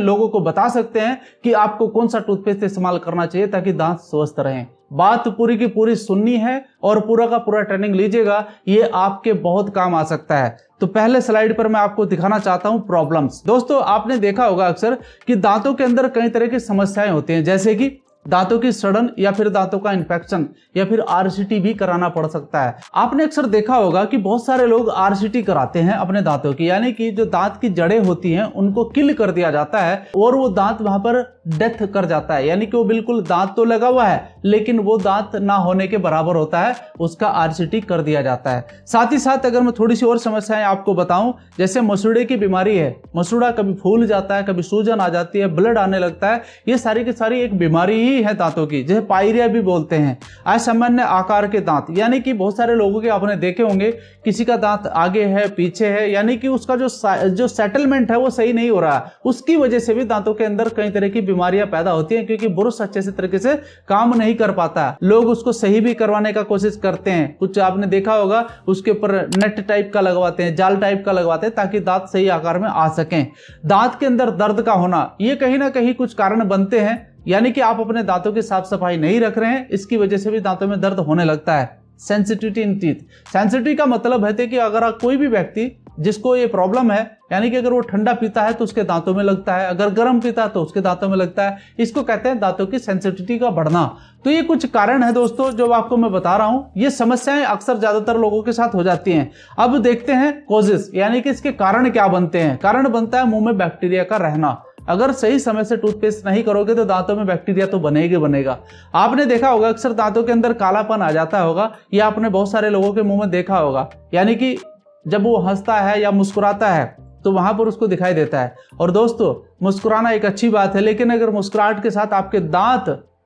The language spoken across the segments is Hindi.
लोगों को बता सकते हैं कि आपको कौन सा टूथपेस्ट इस्तेमाल करना चाहिए ताकि दांत स्वस्थ रहें। बात पूरी की पूरी सुननी है और पूरा का पूरा ट्रेनिंग लीजिएगा, ये आपके बहुत काम आ सकता है। तो पहले स्लाइड पर मैं आपको दिखाना चाहता हूं प्रॉब्लम्स। दोस्तों, आपने देखा होगा अक्सर कि दांतों के अंदर कई तरह की समस्याएं होती हैं, जैसे कि दांतों की सड़न या फिर दांतों का इन्फेक्शन या फिर आरसीटी भी कराना पड़ सकता है। आपने अक्सर देखा होगा कि बहुत सारे लोग आरसीटी कराते हैं अपने दांतों की, यानी कि जो दांत की जड़ें होती हैं उनको किल कर दिया जाता है और वो दांत वहां पर डेथ कर जाता है, यानी कि वो बिल्कुल दांत तो लगा हुआ है लेकिन वो दांत ना होने के बराबर होता है, उसका आरसीटी कर दिया जाता है। साथ ही साथ अगर मैं थोड़ी सी और समस्याएं आपको बताऊं, जैसे मसूड़े की बीमारी है, मसूड़ा कभी फूल जाता है, कभी सूजन आ जाती है, ब्लड आने लगता है, ये सारी की सारी एक बीमारी ही है दांतों की, जिसे पायरिया भी बोलते हैं। असामान्य आकार के दांत, यानी कि बहुत सारे लोगों के आपने देखे होंगे किसी का दांत आगे है पीछे है, यानी कि उसका जो सेटलमेंट है वो सही नहीं हो रहा, उसकी वजह से भी दांतों के अंदर कई तरह की बीमारियां पैदा होती हैं, क्योंकि ब्रश अच्छे से तरीके से काम नहीं कर पाता। लोग उसको सही भी करवाने का कोशिश करते हैं, कुछ आपने देखा होगा उसके ऊपर नेट टाइप का लगवाते हैं, जाल टाइप का लगवाते हैं ताकि दांत सही आकार में आ सकें। दांत के अंदर दर्द का होना, ये कहीं ना कहीं कुछ कारण बनते हैं, यानी कि आप अपने दांतों की साफ सफाई नहीं रख रहे हैं, इसकी वजह से भी दांतों में दर्द होने लगता है। सेंसिटिविटी इन टीथ, सेंसिटिविटी का मतलब है कि अगर कोई भी व्यक्ति जिसको ये प्रॉब्लम है, यानी कि अगर वो ठंडा पीता है तो उसके दांतों में लगता है, अगर गर्म पीता है तो उसके दांतों में लगता है, इसको कहते हैं दांतों की सेंसिटिविटी का बढ़ना। तो ये कुछ कारण है दोस्तों जो आपको मैं बता रहा हूं, ये समस्याएं अक्सर ज्यादातर लोगों के साथ हो जाती हैं। अब देखते हैं कॉजेस, यानी कि इसके कारण क्या बनते हैं। कारण बनता है मुंह में बैक्टीरिया का रहना। अगर सही समय से टूथपेस्ट नहीं करोगे तो दांतों में बैक्टीरिया तो बनेगा बनेगा। आपने देखा होगा अक्सर दांतों के अंदर कालापन आ जाता होगा, या आपने बहुत सारे लोगों के मुंह में देखा होगा, यानी कि जब वो हंसता है या मुस्कुराता है तो वहां पर उसको दिखाई देता है। और दोस्तों, मुस्कुराना एक अच्छी बात है, लेकिन अगर मुस्कुराहट के साथ आपके दांत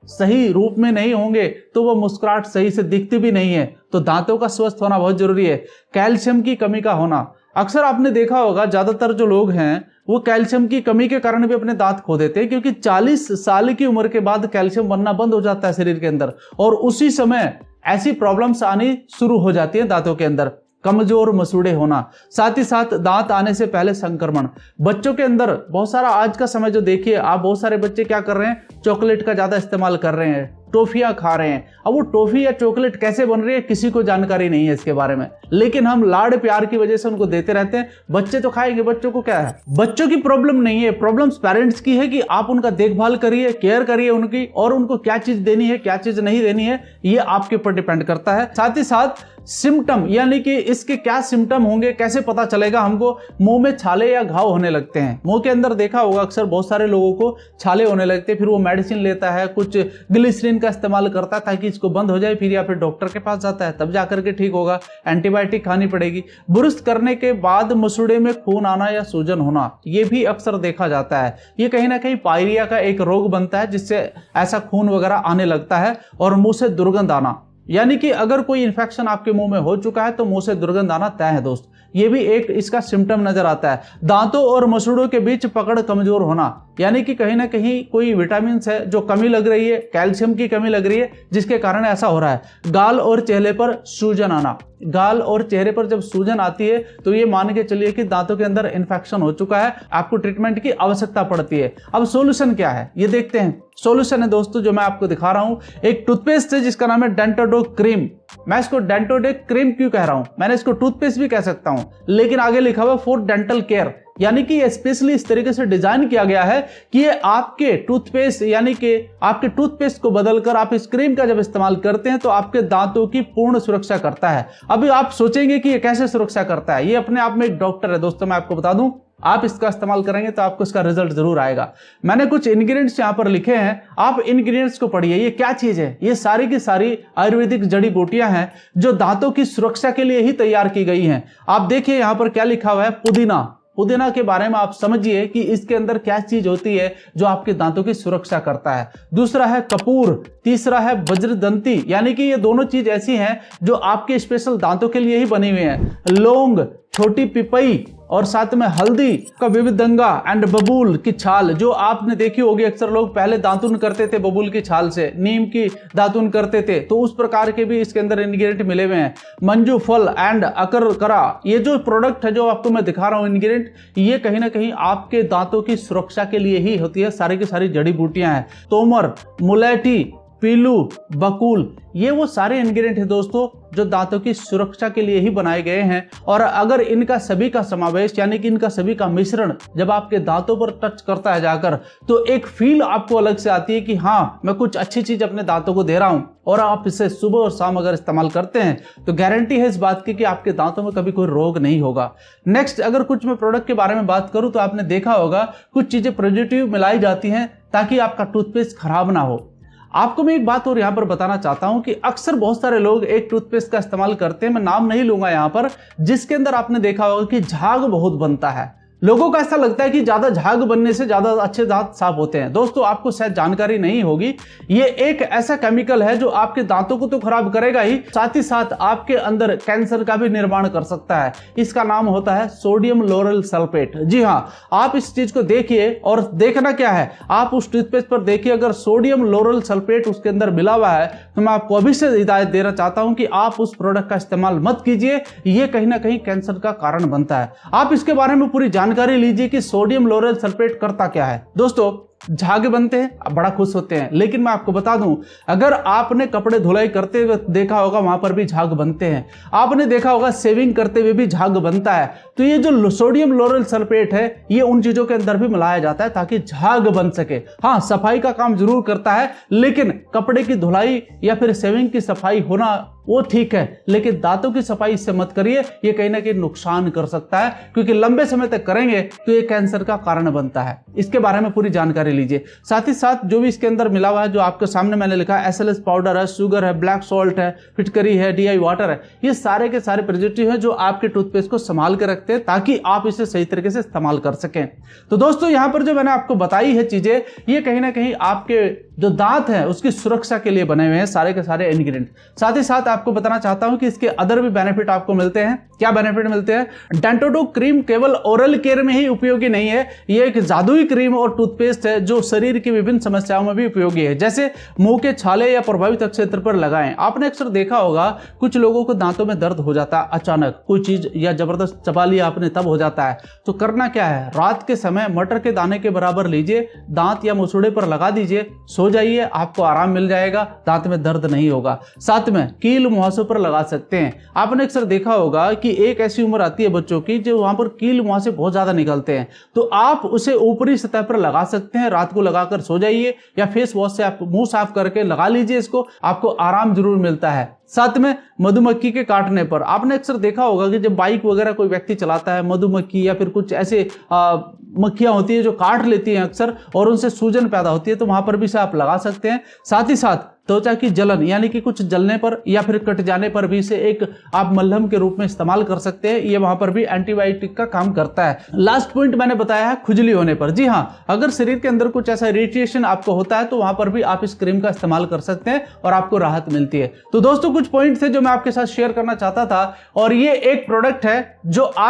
सही रूप में नहीं होंगे तो वो मुस्कुराहट सही से दिखती भी नहीं है। तो दांतों का स्वस्थ होना बहुत जरूरी है। कैल्शियम की कमी का होना, अक्सर आपने देखा होगा ज्यादातर जो लोग हैं वो कैल्शियम की कमी के कारण भी अपने दांत खो देते हैं, क्योंकि 40 साल की उम्र के बाद कैल्शियम बनना बंद हो जाता है शरीर के अंदर, और उसी समय ऐसी प्रॉब्लम्स आनी शुरू हो जाती है दांतों के अंदर। कमजोर मसूड़े होना, साथ ही साथ दांत आने से पहले संक्रमण। बच्चों के अंदर बहुत सारा, आज का समय जो देखिए आप, बहुत सारे बच्चे क्या कर रहे हैं, चॉकलेट का ज्यादा इस्तेमाल कर रहे हैं, टॉफियां खा रहे हैं। अब वो टॉफी या चॉकलेट कैसे बन रही है किसी को जानकारी नहीं है इसके बारे में, लेकिन हम लाड प्यार की वजह से उनको देते रहते हैं। बच्चे तो खाएंगे, बच्चों को क्या है, बच्चों की प्रॉब्लम नहीं है, प्रॉब्लम्स पेरेंट्स की है कि आप उनका देखभाल करिए, केयर करिए उनकी, और उनको क्या चीज देनी है क्या चीज नहीं देनी है ये आपके ऊपर डिपेंड करता है। साथ ही साथ सिम्टम, यानी कि इसके क्या सिम्टम होंगे, कैसे पता चलेगा हमको। मुंह में छाले या घाव होने लगते हैं, मुंह के अंदर देखा होगा अक्सर बहुत सारे लोगों को छाले होने लगते हैं, फिर वो मेडिसिन लेता है, कुछ ग्लिसरीन का इस्तेमाल करता है ताकि इसको बंद हो जाए, फिर या फिर डॉक्टर के पास जाता है तब जाकर के ठीक होगा, एंटीबायोटिक खानी पड़ेगी। ब्रुश करने के बाद मसूड़े में खून आना या सूजन होना, ये भी अक्सर देखा जाता है। ये कहीं ना कहीं पायरिया का एक रोग बनता है जिससे ऐसा खून वगैरह आने लगता है, और मुंह से दुर्गंध आना, यानी कि अगर कोई इन्फेक्शन आपके मुंह में हो चुका है तो मुंह से दुर्गंध आना तय है दोस्त, ये भी एक इसका सिम्टम नजर आता है। दांतों और मसूड़ों के बीच पकड़ कमजोर होना, यानी कि कहीं ना कहीं कोई विटामिन है जो कमी लग रही है, कैल्शियम की कमी लग रही है जिसके कारण ऐसा हो रहा है। गाल और चेहरे पर सूजन आना, गाल और चेहरे पर जब सूजन आती है तो ये मान के चलिए कि दांतों के अंदर इन्फेक्शन हो चुका है, आपको ट्रीटमेंट की आवश्यकता पड़ती है। अब सॉल्यूशन क्या है ये देखते हैं। सॉल्यूशन है दोस्तों जो मैं आपको दिखा रहा हूं, एक टूथपेस्ट है जिसका नाम है डेंटोडोक क्रीम। मैं इसको डेंटोडोक क्रीम क्यों कह रहा हूं, मैंने इसको टूथपेस्ट भी कह सकता हूं, लेकिन आगे लिखा हुआ फॉर डेंटल केयर, यानी कि ये स्पेशली इस तरीके से डिजाइन किया गया है कि ये आपके टूथपेस्ट, यानी कि आपके टूथपेस्ट को बदलकर आप इस क्रीम का जब इस्तेमाल करते हैं तो आपके दांतों की पूर्ण सुरक्षा करता है। अभी आप सोचेंगे कि ये कैसे सुरक्षा करता है, ये अपने आप में एक डॉक्टर है दोस्तों। मैं आपको बता दूं, आप इसका इस्तेमाल करेंगे तो आपको इसका रिजल्ट जरूर आएगा। मैंने कुछ इंग्रेडिएंट्स यहां पर लिखे हैं, आप इंग्रेडिएंट्स को पढ़िए। ये क्या चीज है, ये सारी की सारी आयुर्वेदिक जड़ी बूटियां हैं जो दांतों की सुरक्षा के लिए ही तैयार की गई हैं। आप देखिए यहां पर क्या लिखा हुआ है, पुदीना। पुदीना के बारे में आप समझिए कि इसके अंदर क्या चीज होती है जो आपके दांतों की सुरक्षा करता है। दूसरा है कपूर, तीसरा है वज्रदंती, यानी कि ये दोनों चीज ऐसी हैं जो आपके स्पेशल दांतों के लिए ही बनी हुई हैं। लौंग, छोटी पिपई, और साथ में हल्दी का विविधंगा एंड बबूल की छाल, जो आपने देखी होगी अक्सर लोग पहले दातुन करते थे बबूल की छाल से, नीम की दातुन करते थे, तो उस प्रकार के भी इसके अंदर इंग्रेडिएंट मिले हुए हैं। मंजू फल एंड अकरकरा, ये जो प्रोडक्ट है जो आपको मैं दिखा रहा हूं इंग्रेडिएंट, ये कहीं ना कहीं आपके दांतों की सुरक्षा के लिए ही होती है। सारी की सारी जड़ी बूटियां हैं। तोमर, मुलेठी, पीलू, बकुल, ये वो सारे इंग्रेडिएंट हैं दोस्तों जो दांतों की सुरक्षा के लिए ही बनाए गए हैं। और अगर इनका सभी का समावेश यानी कि इनका सभी का मिश्रण जब आपके दांतों पर टच करता है जाकर, तो एक फील आपको अलग से आती है कि हाँ, मैं कुछ अच्छी चीज अपने दांतों को दे रहा हूं। और आप इसे सुबह और शाम अगर इस्तेमाल करते हैं तो गारंटी है इस बात की कि आपके दांतों में कभी कोई रोग नहीं होगा। नेक्स्ट, अगर कुछ मैं प्रोडक्ट के बारे में बात करूं तो आपने देखा होगा कुछ चीजें प्रिजर्वेटिव मिलाई जाती हैं ताकि आपका टूथपेस्ट खराब ना हो। आपको मैं एक बात और यहां पर बताना चाहता हूं कि अक्सर बहुत सारे लोग एक टूथपेस्ट का इस्तेमाल करते हैं, मैं नाम नहीं लूंगा यहां पर, जिसके अंदर आपने देखा होगा कि झाग बहुत बनता है। लोगों को ऐसा लगता है कि ज्यादा झाग बनने से ज्यादा अच्छे दांत साफ होते हैं। दोस्तों, आपको शायद जानकारी नहीं होगी, ये एक ऐसा केमिकल है जो आपके दांतों को तो खराब करेगा ही, साथ ही साथ आपके अंदर कैंसर का भी निर्माण कर सकता है। इसका नाम होता है सोडियम लोरल सल्फेट। जी हाँ, आप इस चीज को देखिए और देखना क्या है, आप उस टूथपेस्ट पर देखिए, अगर सोडियम लोरल सल्फेट उसके अंदर मिला हुआ है तो मैं आपको अभी से हिदायत देना चाहता हूं कि आप उस प्रोडक्ट का इस्तेमाल मत कीजिए। ये कहीं ना कहीं कैंसर का कारण बनता है। आप इसके बारे में पूरी जानकारी लीजिए कि सोडियम लोरल सल्फेट करता क्या है। दोस्तों, झाग बनते हैं, आप बड़ा खुश होते हैं, लेकिन मैं आपको बता दूं, अगर आपने कपड़े धुलाई करते हुए देखा होगा वहां पर भी झाग बनते हैं, आपने देखा होगा सेविंग करते हुए भी झाग बनता है। तो ये जो सोडियम लोरल सल्फेट है, ये उन चीजों के अंदर भी मिलाया जाता है ताकि झाग बन सके। हाँ, सफाई का काम जरूर करता है, लेकिन कपड़े की धुलाई या फिर सेविंग की सफाई होना वो ठीक है, लेकिन दांतों की सफाई इससे मत करिए, ये कहीं ना कहीं नुकसान कर सकता है, क्योंकि लंबे समय तक करेंगे तो ये कैंसर का कारण बनता है। इसके बारे में पूरी जानकारी लीजिए। साथ ही साथ जो भी इसके अंदर मिला हुआ है, जो आपके सामने मैंने लिखा है, SLS पाउडर है, शुगर है, ब्लैक सॉल्ट है, फिटकरी है, DI वाटर है, ये सारे के सारे प्रिजर्वेटिव हैं जो आपके टूथपेस्ट को संभाल के रखते हैं ताकि आप इसे सही तरीके से इस्तेमाल कर सकें। तो दोस्तों, यहां पर जो मैंने आपको बताई है चीजें, ये कहीं ना कहीं आपके जो दांत हैं उसकी सुरक्षा के लिए बने हुए हैं सारे के सारे इंग्रेडिएंट। साथ ही साथ आपको बताना चाहता हूं कि इसके अदर भी बेनिफिट आपको मिलते हैं। क्या बेनिफिट मिलते हैं? डेंटोडो क्रीम केवल ओरल केयर में ही उपयोगी नहीं है, ये एक जादुई क्रीम और टूथपेस्ट है जो शरीर की विभिन्न समस्याओं में भी उपयोगी है। जैसे मुंह के छाले या प्रभावित क्षेत्र पर लगाएं। आपने अक्सर देखा होगा कुछ लोगों को दांतों में दर्द हो जाता है, अचानक कोई चीज या जबरदस्त चबा लिया आपने तब हो जाता है। तो करना क्या है, रात के समय मटर के दाने के बराबर लीजिए, दांत या मुसुड़े पर लगा दीजिए, सो जाइए, आपको आराम मिल जाएगा, दांत में दर्द नहीं होगा। साथ में कील मुहासों पर लगा सकते हैं। आपने अक्सर देखा होगा कि एक ऐसी उम्र आती है बच्चों की जो वहां पर कील मुहासे बहुत ज्यादा निकलते हैं, तो आप उसे ऊपरी सतह पर लगा सकते हैं, रात को लगाकर सो जाइए, या फेस वॉश से आप मुंह साफ करके लगा लीजिए इसको, आपको आराम जरूर मिलता है। साथ में मधुमक्खी के काटने पर आपने अक्सर देखा होगा कि जब बाइक वगैरह कोई व्यक्ति चलाता है, मधुमक्खी या फिर कुछ ऐसे मक्खियां होती है जो काट लेती हैं अक्सर और उनसे सूजन पैदा होती है, तो वहां पर भी इसे आप लगा सकते हैं। साथ ही साथ त्वचा की जलन यानी कि कुछ जलने पर या फिर कट जाने पर भी इसे एक आप मलहम के रूप में इस्तेमाल कर सकते हैं, ये वहां पर भी एंटीबायोटिक का काम करता है। लास्ट पॉइंट मैंने बताया है खुजली होने पर। जी हाँ, अगर शरीर के अंदर कुछ ऐसा इरिटेशन आपको होता है तो वहां पर भी आप इस क्रीम का इस्तेमाल कर सकते हैं और आपको राहत मिलती है। तो दोस्तों, कुछ पॉइंट थे जो मैं आपके साथ शेयर करना चाहता था, और ये एक प्रोडक्ट है जो